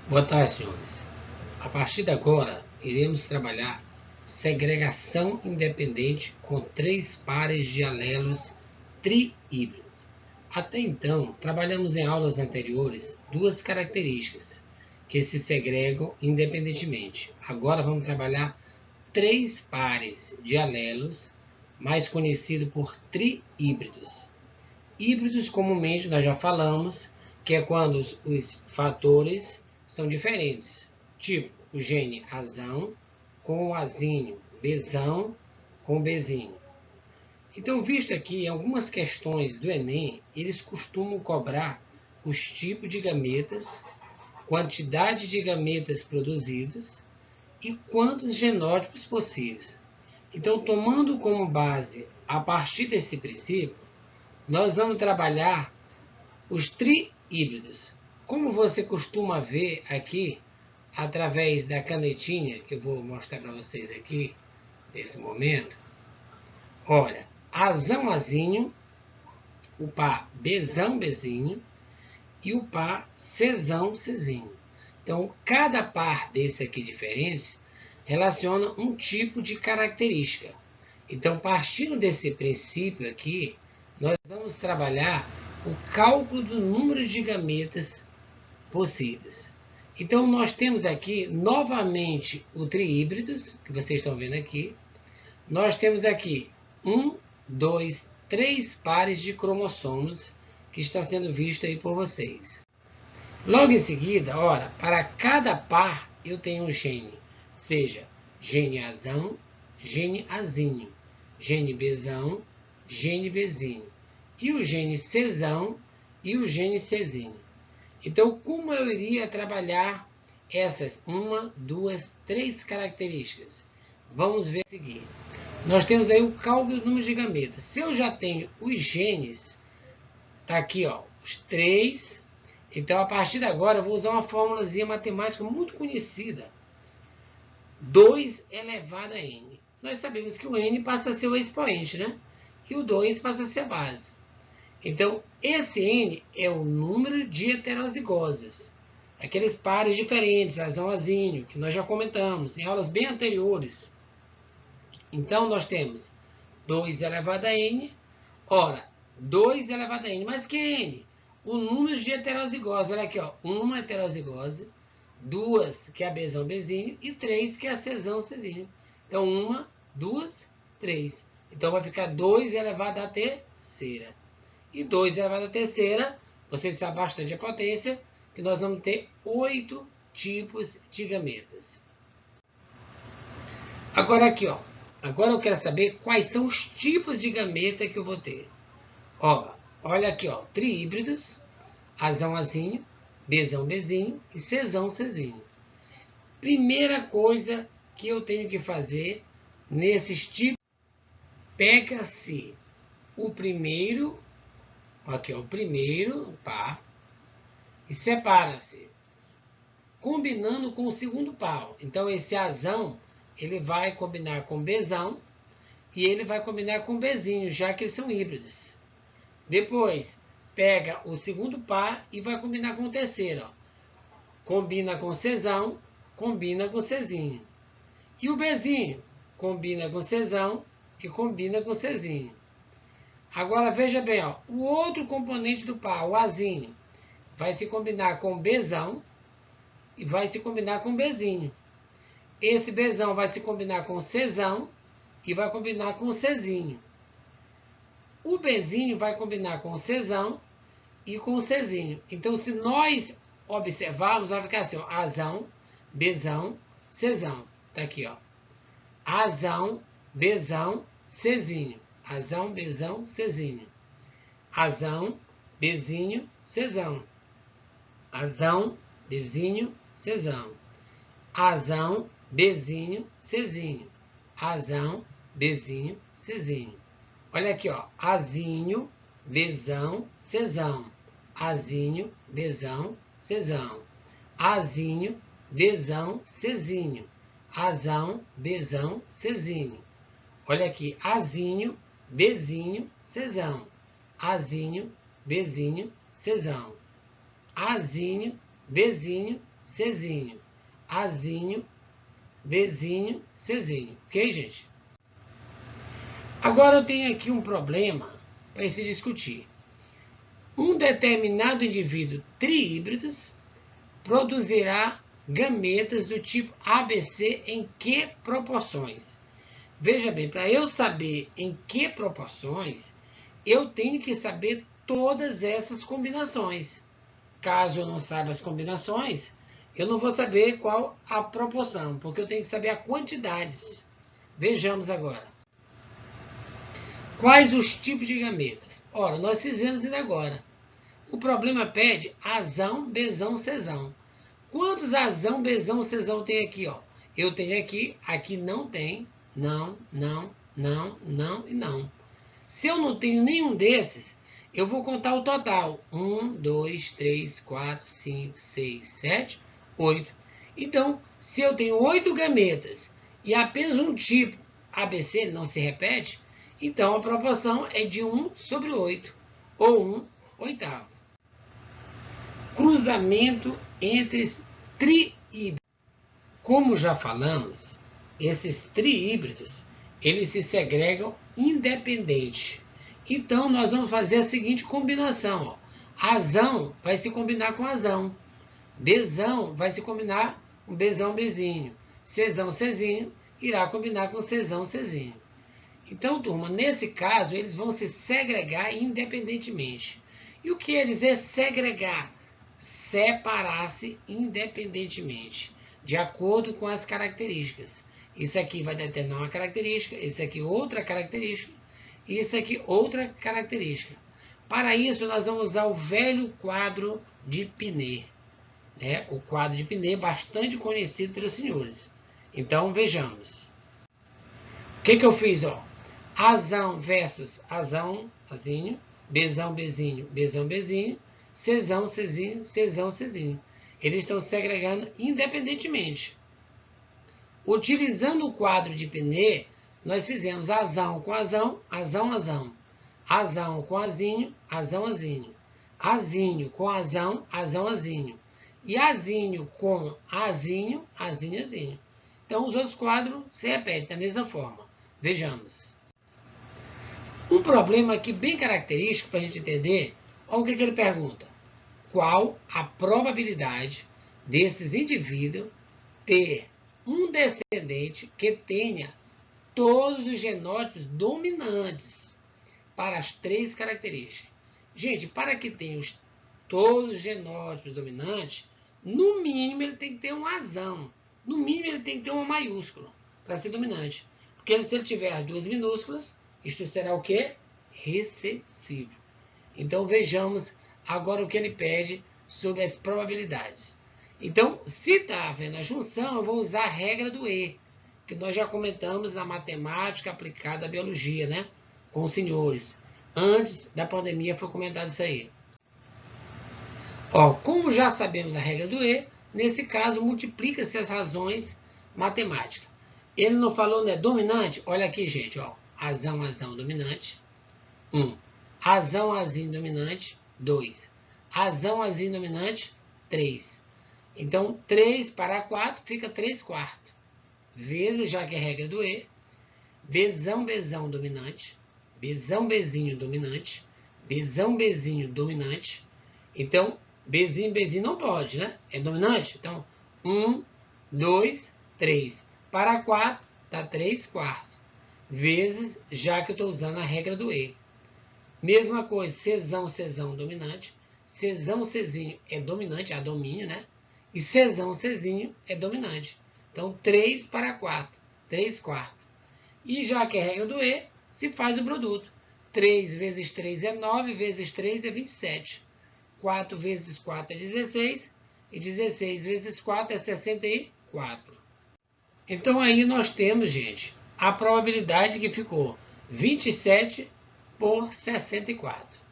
Boa tarde, senhores. A partir de agora, iremos trabalhar segregação independente com três pares de alelos tri-híbridos. Até então, trabalhamos em aulas anteriores duas características que se segregam independentemente. Agora vamos trabalhar três pares de alelos, mais conhecido por tri-híbridos. Híbridos, comumente, nós já falamos, que é quando os fatores são diferentes. Tipo, o gene azão com o azinho, bezão com o bezinho. Então, visto aqui, em algumas questões do Enem, eles costumam cobrar os tipos de gametas, quantidade de gametas produzidos e quantos genótipos possíveis. Então, tomando como base, a partir desse princípio, nós vamos trabalhar os tri-híbridos. Como você costuma ver aqui, através da canetinha, que eu vou mostrar para vocês aqui, nesse momento, olha, azão, azinho, o par bezão, bezinho, e o par cezão, cezinho. Então, cada par desse aqui diferentes relaciona um tipo de característica. Então, partindo desse princípio aqui, nós vamos trabalhar o cálculo do número de gametas possíveis. Então, nós temos aqui novamente o triíbridos, que vocês estão vendo aqui. Nós temos aqui 1, 2, 3 pares de cromossomos, que está sendo visto aí por vocês. Logo em seguida, ora, para cada par eu tenho um gene, seja gene azão, gene azinho, gene bezão, gene bezinho, e o gene cezão e o gene cezinho. Então, como eu iria trabalhar essas 1, 2, 3 características? Vamos ver a seguir. Nós temos aí o cálculo do número de gametas. Se eu já tenho os genes, tá aqui, ó, os 3. Então, a partir de agora, eu vou usar uma fórmulazinha matemática muito conhecida. 2 elevado a n. Nós sabemos que o n passa a ser o expoente, né? E o 2 passa a ser a base. Então, esse n é o número de heterozigoses. Aqueles pares diferentes, azão, azinho, que nós já comentamos em aulas bem anteriores. Então, nós temos 2 elevado a n. Ora, 2 elevado a n. Mas que é n? O número de heterozigoses. Olha aqui, ó. 1 heterozigose, 2 que é a bezão, bezinho, e 3 que é a cezão, cezinho. Então, 1, 2, 3. Então, vai ficar 2 elevado à terceira. E 2 elevado à terceira, vocês sabem bastante a potência, que nós vamos ter 8 tipos de gametas. Agora aqui, ó. Agora eu quero saber quais são os tipos de gameta que eu vou ter. Ó, olha aqui, ó. Triíbridos, azão, azinho, bezão, bezinho e cezão, cezinho. Primeira coisa que eu tenho que fazer nesses tipos, pega-se o primeiro, aqui é o primeiro par, e separa-se, combinando com o segundo par. Então, esse azão, ele vai combinar com bezão, e ele vai combinar com bezinho, já que eles são híbridos. Depois, pega o segundo par e vai combinar com o terceiro. Ó. Combina com cezão, combina com cezinho. E o bezinho, combina com cezão e combina com cezinho. Agora, veja bem, ó, o outro componente do par, o azinho, vai se combinar com bezão e vai se combinar com bezinho. Esse bezão vai se combinar com cezão e vai combinar com cezinho. O bezinho vai combinar com o cezão e com o cezinho. Então, se nós observarmos, vai ficar assim, ó, azão, bezão, cezão. Tá aqui, ó. Azão, bezão, cezinho. Azão, bezão, cezinho. Azão, bezinho, cezão. Azão, bezinho, cezão. Azão, bezinho, cezinho. Azão, bezinho, cezinho. Olha aqui, ó. Azinho, bezão, cezão. Azinho, bezão, cezão. Azinho, bezão, cezinho. Azão, bezão, cezinho. Olha aqui. Azinho, bezinho, cezão. Azinho, bezinho, cezão. Azinho, bezinho, Czinho, Azinho, Bzinho, Czinho. Ok, gente? Agora eu tenho aqui um problema para se discutir. Um determinado indivíduo trihíbridos produzirá gametas do tipo ABC em que proporções? Veja bem, para eu saber em que proporções, eu tenho que saber todas essas combinações. Caso eu não saiba as combinações, eu não vou saber qual a proporção, porque eu tenho que saber as quantidades. Vejamos agora. Quais os tipos de gametas? Ora, nós fizemos ainda agora. O problema pede Azão, Bzão, Czão. Quantos Azão, Bzão, Czão tem aqui? Ó? Eu tenho aqui não tem, não, não, não, não e não. Se eu não tenho nenhum desses, eu vou contar o total. 1, 2, 3, 4, 5, 6, 7, 8. Então, se eu tenho 8 gametas e apenas um tipo ABC ele não se repete, então a proporção é de 1/8, ou 1/8. Cruzamento entre trihíbridos. Como já falamos, esses trihíbridos, eles se segregam independente. Então, nós vamos fazer a seguinte combinação. Ó. Azão vai se combinar com azão. Bzão vai se combinar com Bzão, Bzinho. Czão, Czinho irá combinar com Czão, Czinho. Então, turma, nesse caso, eles vão se segregar independentemente. E o que quer dizer segregar? Separar-se independentemente, de acordo com as características. Isso aqui vai determinar uma característica, isso aqui outra característica, isso aqui outra característica. Para isso, nós vamos usar o velho quadro de Pinet. Né? O quadro de Pinet, bastante conhecido pelos senhores. Então, vejamos. O que eu fiz? Ó? Azão versus azão, azinho, Bzão, Bzinho, Bzão, Bzinho, Czão, Czinho, Czão, Czinho. Eles estão se segregando independentemente. Utilizando o quadro de Pinet, nós fizemos azão com azão, azão, azão. Azão com azinho, azão, azinho. Azinho com azão, azão, azinho. E azinho com azinho, azinho, azinho. Então, os outros quadros se repetem da mesma forma. Vejamos. Um problema aqui bem característico para a gente entender, olha o que ele pergunta. Qual a probabilidade desses indivíduos ter um descendente que tenha todos os genótipos dominantes para as 3 características? Gente, para que tenha todos os genótipos dominantes, no mínimo ele tem que ter um azão. No mínimo ele tem que ter uma maiúscula para ser dominante. Porque se ele tiver as 2 minúsculas, isto será o quê? Recessivo. Então vejamos agora o que ele pede sobre as probabilidades. Então, se está havendo a junção, eu vou usar a regra do E, que nós já comentamos na matemática aplicada à biologia, né? Com os senhores. Antes da pandemia foi comentado isso aí. Ó, como já sabemos a regra do E, nesse caso multiplica-se as razões matemáticas. Ele não falou, né? Dominante? Olha aqui, gente, ó. Azão, azão, dominante. 1. Azão, azinho, dominante. 2. Azão, azinho, dominante. 3. Então, 3 para 4 fica 3/4. Vezes, já que é regra do E. Bzão, Bzão, dominante. Bzão, Bzinho, dominante. Bzão, Bzinho, dominante. Então, Bzinho, Bzinho não pode, né? É dominante? Então, 1, 2, 3. Para 4, dá 3/4. Vezes, já que eu estou usando a regra do E. Mesma coisa, Czão, Czão, dominante. Czão, Czinho é dominante, é a domínio, né? E Czão, Czinho é dominante. Então, 3 para 4, 3/4. E já que é regra do E, se faz o produto. 3 vezes 3 é 9, vezes 3 é 27. 4 vezes 4 é 16, e 16 vezes 4 é 64. Então, aí nós temos, gente, a probabilidade que ficou 27 por 64.